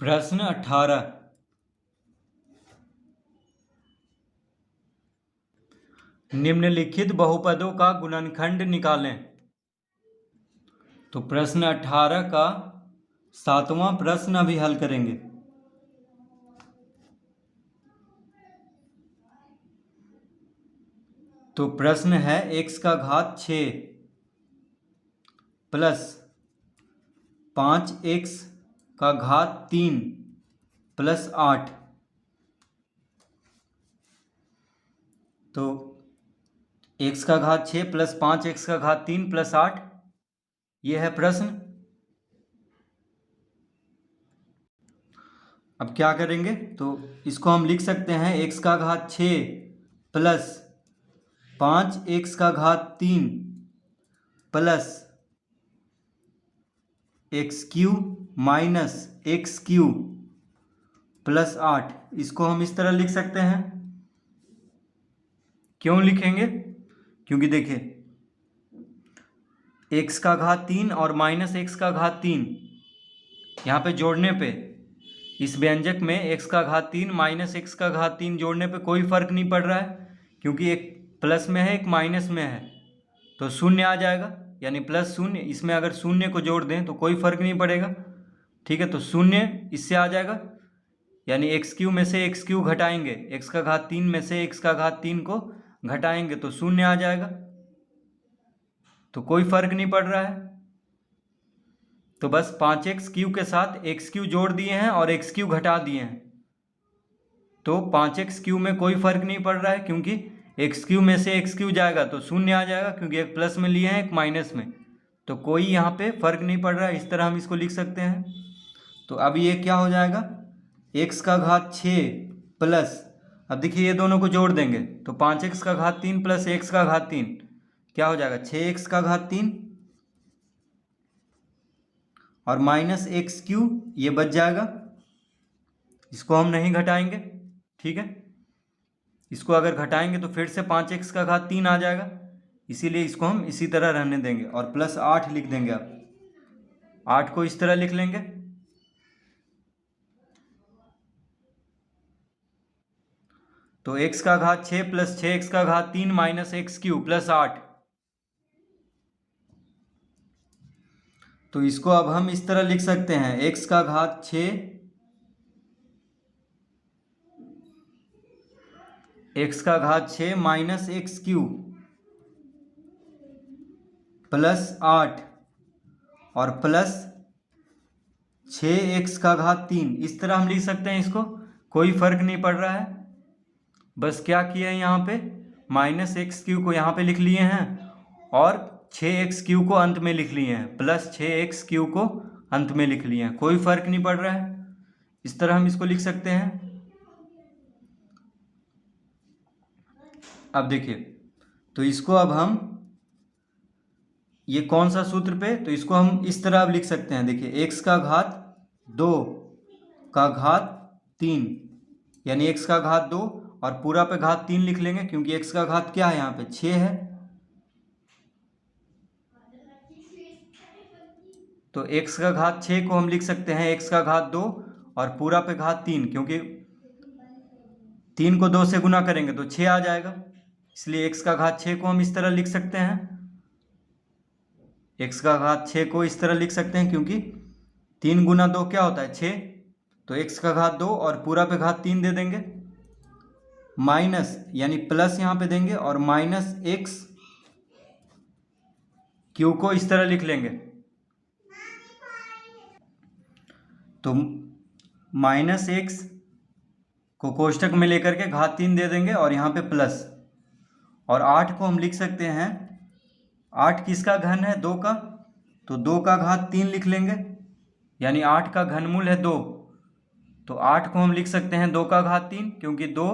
प्रश्न 18। निम्नलिखित बहुपदों का गुणनखंड निकालें। तो प्रश्न 18 का 7वां प्रश्न अभी हल करेंगे। तो प्रश्न है x का घात 6 प्लस 5x का घात 3 प्लस 8। तो x का घात 6 प्लस 5x का घात 3 प्लस 8, ये है प्रश्न। अब क्या करेंगे, तो इसको हम लिख सकते हैं x का घात 6 प्लस 5x का घात 3 plus x Q minus x Q plus 8। इसको हम इस तरह लिख सकते हैं। क्यों लिखेंगे? क्योंकि देखिए x का घात 3 और माइनस एक्स का घात 3 यहाँ पे जोड़ने पे, इस व्यंजक में x का घात 3 माइनस एक्स का घात 3 जोड़ने पे कोई फर्क नहीं पड़ रहा है, क्योंकि एक प्लस में है एक माइनस में है, तो शून्य आ जाएगा, यानी प्लस शून्य। इसमें अगर शून्य को जोड़ दें तो कोई फर्क नहीं पड़ेगा, ठीक है। तो शून्य इससे आ जाएगा, यानी एक्स क्यू में से एक्स क्यू घटाएंगे, एक्स का घात 3 में से एक्स का घात 3 को घटाएंगे तो शून्य आ जाएगा, तो कोई फर्क नहीं पड़ रहा है। तो बस 5x क्यू के साथ एक्स क्यू जोड़ दिए हैं और एक्स क्यू घटा दिए हैं, तो 5x क्यू में कोई फर्क नहीं पड़ रहा है, क्योंकि एक्स क्यू में से एक्स क्यू जाएगा तो शून्य आ जाएगा, क्योंकि एक प्लस में लिए हैं एक माइनस में, तो कोई यहाँ पे फर्क नहीं पड़ रहा है। इस तरह हम इसको लिख सकते हैं। तो अब ये क्या हो जाएगा, x का घात 6 प्लस, अब देखिए ये दोनों को जोड़ देंगे तो 5x का घात 3 प्लस x का घात 3 क्या हो जाएगा, 6x का घात 3 और माइनस एक्स क्यू, ये बच जाएगा। इसको हम नहीं घटाएंगे, ठीक है। इसको अगर घटाएंगे तो फिर से 5x का घात 3 आ जाएगा, इसीलिए इसको हम इसी तरह रहने देंगे और प्लस 8 लिख देंगे। अब 8 को इस तरह लिख लेंगे। तो x का घात 6 प्लस 6x का घात 3 माइनस एक्स क्यू प्लस 8। तो इसको अब हम इस तरह लिख सकते हैं, x का घात 6 x का घात 6 माइनस एक्स क्यू प्लस 8 और प्लस 6x का घात 3। इस तरह हम लिख सकते हैं इसको, कोई फर्क नहीं पड़ रहा है। बस क्या किया है, यहाँ पे माइनस एक्स क्यू को यहाँ पे लिख लिए हैं और 6x क्यू को अंत में लिख लिए हैं, प्लस 6x क्यू को अंत में लिख लिए हैं, कोई फर्क नहीं पड़ रहा है। इस तरह हम इसको लिख सकते हैं। अब देखिए, तो इसको अब हम, ये कौन सा सूत्र पे, तो इसको हम इस तरह अब लिख सकते हैं। देखिए x का घात 2 का घात 3, यानी x का घात 2 और पूरा पे घात 3 लिख लेंगे, क्योंकि x का घात क्या है, यहाँ पे 6 है। तो x का घात 6 को हम लिख सकते हैं x का घात 2 और पूरा पे घात 3, क्योंकि 3 को 2 से गुना करेंगे तो 6 आ जाएगा, इसलिए x का घात 6 को हम इस तरह लिख सकते हैं। x का घात 6 को इस तरह लिख सकते हैं, क्योंकि 3 गुना 2 क्या होता है, 6। तो x का घात 2 और पूरा पे घात 3 दे देंगे, माइनस यानी प्लस यहाँ पे देंगे और माइनस एक्स क्यू को इस तरह लिख लेंगे। तो माइनस एक्स को कोष्टक में लेकर के घात 3 दे देंगे और यहाँ पे प्लस, और 8 को हम लिख सकते हैं, 8 किसका घन है, 2 का, तो 2 का घात 3 लिख लेंगे, यानी 8 का घनमूल है 2। तो 8 को हम लिख सकते हैं 2 का घात 3, क्योंकि 2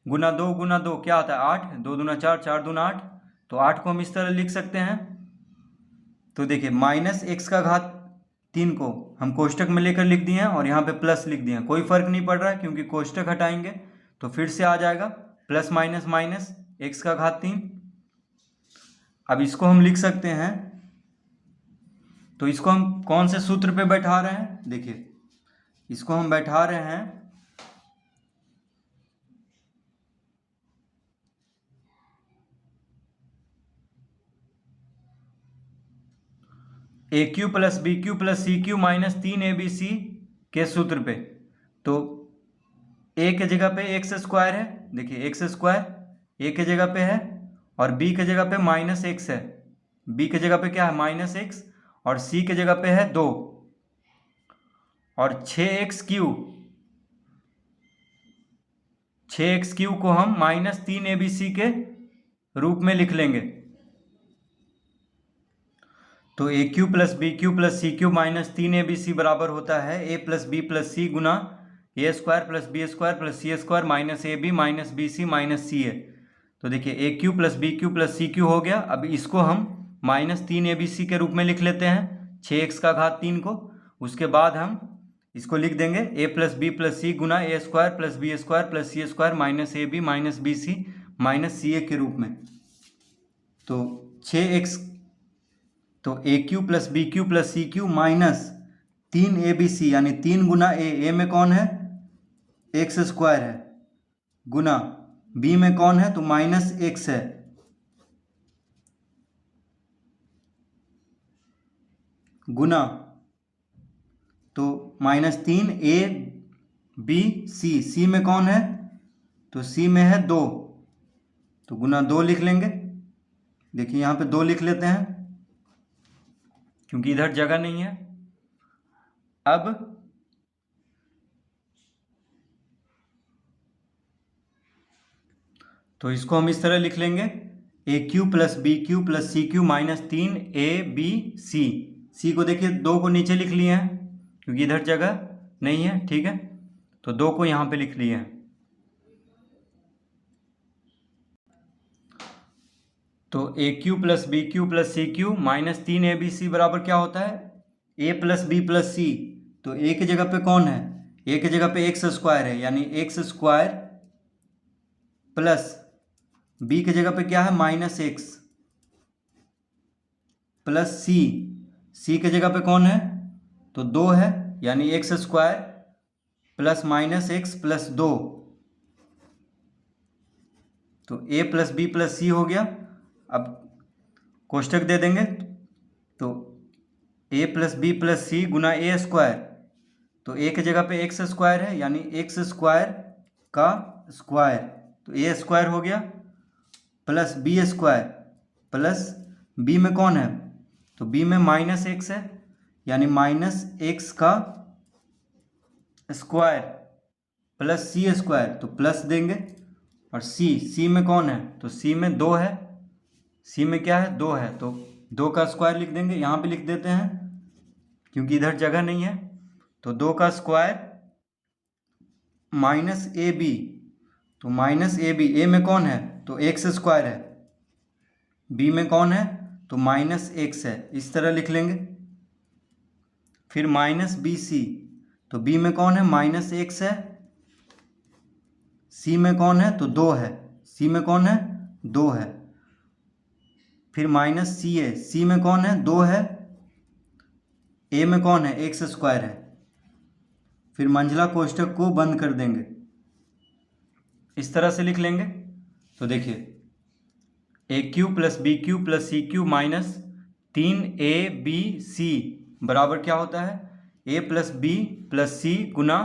गुना 2 क्या होता है, 8, 2 दूना 4, 4 दूना 8, तो 8 को हम इस तरह लिख सकते हैं। तो देखिए माइनस एक्स का घात 3 को हम कोष्टक में लेकर लिख दिए हैं और यहाँ पे प्लस लिख दिए हैं, कोई फर्क नहीं पड़ रहा है, क्योंकि कोष्टक हटाएंगे तो फिर से आ जाएगा प्लस माइनस माइनस एक्स का घात 3। अब इसको हम लिख सकते हैं, तो इसको हम कौन से सूत्र पे बैठा रहे हैं, देखिए इसको हम बैठा रहे हैं a cube plus b cube plus c cube minus 3 ABC के सूत्र पे। तो ए के जगह पे एक्स स्क्वायर है, देखिए एक्स स्क्वायर ए के जगह पे है, और बी के जगह पे माइनस एक्स है, बी के जगह पे क्या है माइनस एक्स, और सी के जगह पे है 2, और 6x क्यू को हम माइनस 3 ABC के रूप में लिख लेंगे। तो a cube plus b cube plus c cube minus 3 ABC बराबर होता है a plus b plus c गुना a square plus B square plus c square minus a b minus b c minus c a. तो देखिए a cube plus b cube plus c cube हो गया। अब इसको हम माइनस 3 ABC के रूप में लिख लेते हैं 6x का घात 3 को। उसके बाद हम इसको लिख देंगे a plus b plus c गुना a square plus B square plus c square minus a b minus b c minus c a के रूप में। तो 6x, तो a cube plus b cube plus c cube minus 3 ABC यानी 3 गुना ए में कौन है एक्स स्क्वायर है, गुना बी में कौन है तो माइनस एक्स है, गुना तो -3 ABC, सी में कौन है तो सी में है 2, तो गुना 2 लिख लेंगे। देखिए यहाँ पे 2 लिख लेते हैं क्योंकि इधर जगह नहीं है। अब तो इसको हम इस तरह लिख लेंगे a cube plus b cube plus c cube minus 3 ABC। C को देखिए 2 को नीचे लिख लिए हैं क्योंकि इधर जगह नहीं है, ठीक है, तो 2 को यहाँ पे लिख लिए हैं। तो a cube plus b cube plus c cube minus 3 ABC बराबर क्या होता है a plus b plus c. तो ए की जगह पे कौन है, ए की जगह पे एक्स स्क्वायर है यानी एक्स स्क्वायर प्लस बी की जगह पे क्या है माइनस एक्स प्लस सी, सी की जगह पे कौन है तो 2 है यानी x square plus minus x plus 2। तो ए प्लस बी प्लस सी हो गया। अब कोष्टक दे देंगे तो ए प्लस बी प्लस सी गुना ए स्क्वायर, तो ए की जगह पे एक्स स्क्वायर है यानी एक्स स्क्वायर का स्क्वायर, तो ए स्क्वायर हो गया plus B square plus B में कौन है तो बी में माइनस एक्स है यानी माइनस एक्स का स्क्वायर प्लस सी स्क्वायर, तो प्लस देंगे, और सी में कौन है तो सी में 2 है, सी में क्या है 2 है, तो 2 का स्क्वायर लिख देंगे, यहाँ पे लिख देते हैं क्योंकि इधर जगह नहीं है। तो 2 का स्क्वायर माइनस ए बी, तो माइनस ए बी, ए में कौन है तो एक्स स्क्वायर है, बी में कौन है तो माइनस एक्स है, इस तरह लिख लेंगे। फिर माइनस बी सी, तो बी में कौन है माइनस एक्स है, सी में कौन है तो 2 है, सी में कौन है 2 है। फिर माइनस सी ए, सी में कौन है 2 है, ए में कौन है एक्स स्क्वायर है। फिर मंझला कोष्टक को बंद कर देंगे, इस तरह से लिख लेंगे। तो देखिए a cube plus b cube plus c cube minus 3ABC बराबर क्या होता है a plus b plus c गुना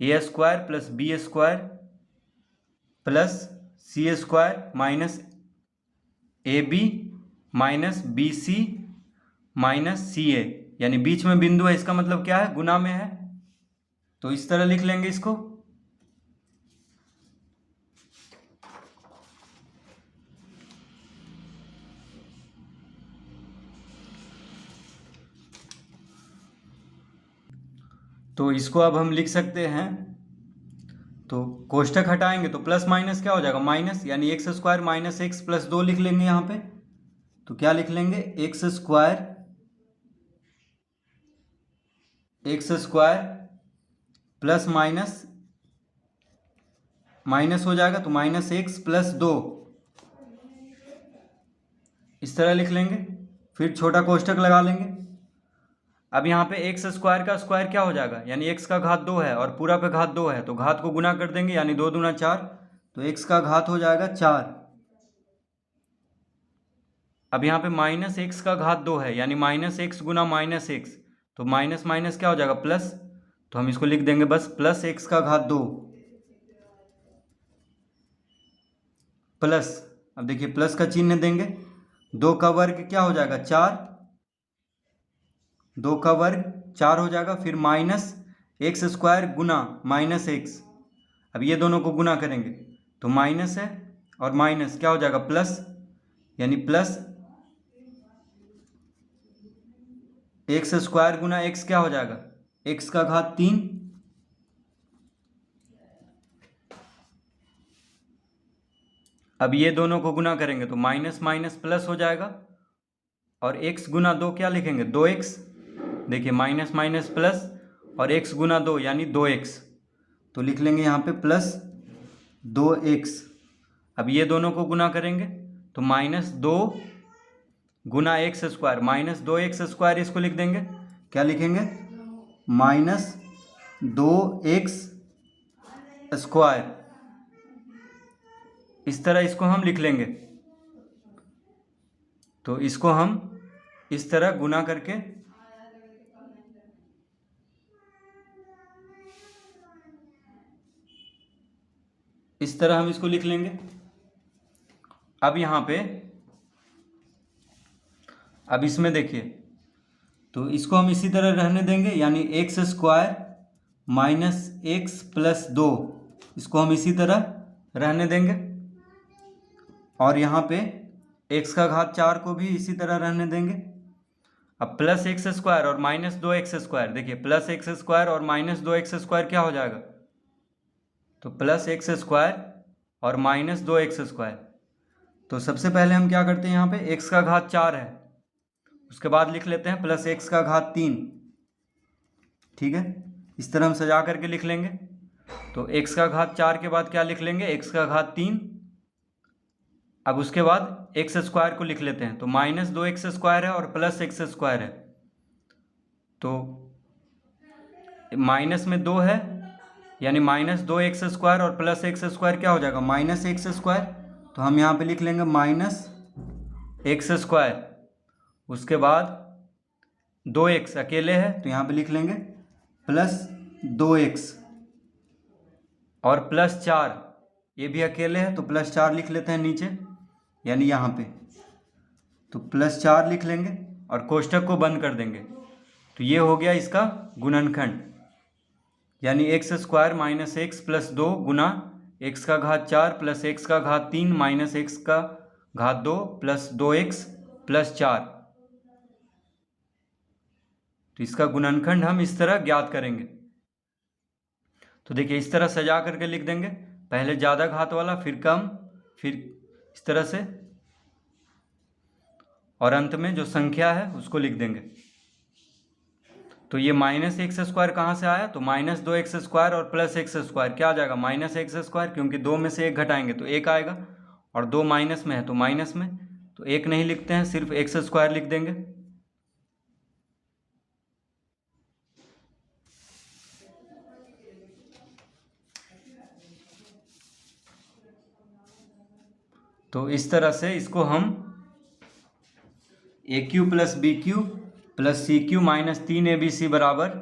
a square plus B square plus c square minus a b minus b c minus c a, यानी बीच में बिंदु है, इसका मतलब क्या है गुना में है, तो इस तरह लिख लेंगे इसको। तो इसको अब हम लिख सकते हैं, तो कोष्टक हटाएंगे तो प्लस माइनस क्या हो जाएगा माइनस, यानी x square minus x plus 2 लिख लेंगे यहाँ पे। तो क्या लिख लेंगे x square plus minus minus हो जाएगा तो माइनस एक्स प्लस 2, इस तरह लिख लेंगे। फिर छोटा कोष्टक लगा लेंगे। अब यहाँ पे एक्स स्क्वायर का स्क्वायर क्या हो जाएगा, यानी एक्स का घात 2 है और पूरा पे घात 2 है, तो घात को गुना कर देंगे, यानी 2 दूना 4, तो एक्स का घात हो जाएगा 4। अब यहाँ पे माइनस एक्स का घात 2 है, यानी माइनस एक्स गुना माइनस एक्स, तो माइनस माइनस क्या हो जाएगा प्लस, तो हम इसको लिख देंगे बस प्लस एक्स का घात 2 प्लस, अब देखिए प्लस का चिन्ह देंगे, 2 का वर्ग क्या हो जाएगा 4, 2 का वर्ग 4 हो जाएगा, फिर माइनस एक्स स्क्वायर गुना माइनस एक्स, अब ये दोनों को गुना करेंगे तो माइनस है और माइनस क्या हो जाएगा प्लस, यानी प्लस एक्स स्क्वायर गुना एक्स क्या हो जाएगा एक्स का घात 3, अब ये दोनों को गुना करेंगे तो माइनस माइनस प्लस हो जाएगा, और x गुना 2 क्या लिखेंगे 2x, देखिए माइनस माइनस प्लस और x गुना 2 यानी 2x, तो लिख लेंगे यहाँ पे प्लस 2x। अब ये दोनों को गुना करेंगे तो माइनस 2 गुना x square, minus 2x square, इसको लिख देंगे, क्या लिखेंगे माइनस 2x स्क्वायर, इस तरह इसको हम लिख लेंगे। तो इसको हम इस तरह गुना करके इस तरह हम इसको लिख लेंगे। अब यहाँ पे अब इसमें देखिए, तो इसको हम इसी तरह रहने देंगे, यानी x square minus x plus 2, इसको हम इसी तरह रहने देंगे, और यहाँ पे एक्स का घात 4 को भी इसी तरह रहने देंगे। अब प्लस एक्स स्क्वायर और माइनस 2x स्क्वायर, देखिए प्लस एक्स स्क्वायर और माइनस 2x स्क्वायर क्या हो जाएगा, तो प्लस एक्स स्क्वायर और माइनस 2x स्क्वायर। तो सबसे पहले हम क्या करते हैं, यहाँ पे x का घात 4 है, उसके बाद लिख लेते हैं प्लस x का घात 3, ठीक है, इस तरह हम सजा करके लिख लेंगे। तो x का घात 4 के बाद क्या लिख लेंगे x का घात 3, अब उसके बाद एक्स स्क्वायर को लिख लेते हैं, तो माइनस 2x स्क्वायर है और प्लस एक्स स्क्वायर है, तो माइनस में 2 है, यानी माइनस 2x स्क्वायर और प्लस एक्स स्क्वायर क्या हो जाएगा माइनस एक्स स्क्वायर, तो हम यहाँ पे लिख लेंगे माइनस एक्स स्क्वायर, उसके बाद 2x अकेले है तो यहाँ पे लिख लेंगे प्लस 2x, और प्लस 4 ये भी अकेले है तो प्लस 4 लिख लेते हैं नीचे, यानी यहाँ पे, तो प्लस 4 लिख लेंगे और कोष्ठक को बंद कर देंगे। तो ये हो गया इसका गुणनखंड, यानी x square minus x plus 2 गुना एक्स का घात 4 प्लस एक्स का घात 3 माइनस एक्स का घात 2 प्लस 2x प्लस 4। तो इसका गुणनखंड हम इस तरह ज्ञात करेंगे। तो देखिए इस तरह सजा करके लिख देंगे, पहले ज़्यादा घात वाला, फिर कम, फिर इस तरह से, और अंत में जो संख्या है उसको लिख देंगे। तो ये माइनस एक्स स्क्वायर कहाँ से आया, तो माइनस 2x स्क्वायर और प्लस एक्स स्क्वायर क्या आ जाएगा माइनस एक्स स्क्वायर, क्योंकि 2 में से 1 घटाएंगे तो 1 आएगा, और 2 माइनस में है तो माइनस में, तो 1 नहीं लिखते हैं, सिर्फ एक्स स्क्वायर लिख देंगे। तो इस तरह से इसको हम a cube plus b cube plus c cube minus 3abc बराबर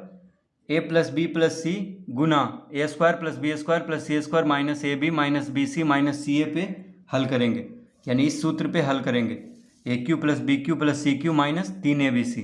a plus b plus c गुना a square plus B square plus c square minus a b minus b c minus c a पे हल करेंगे, यानी इस सूत्र पे हल करेंगे, a cube plus b cube plus c cube minus 3abc।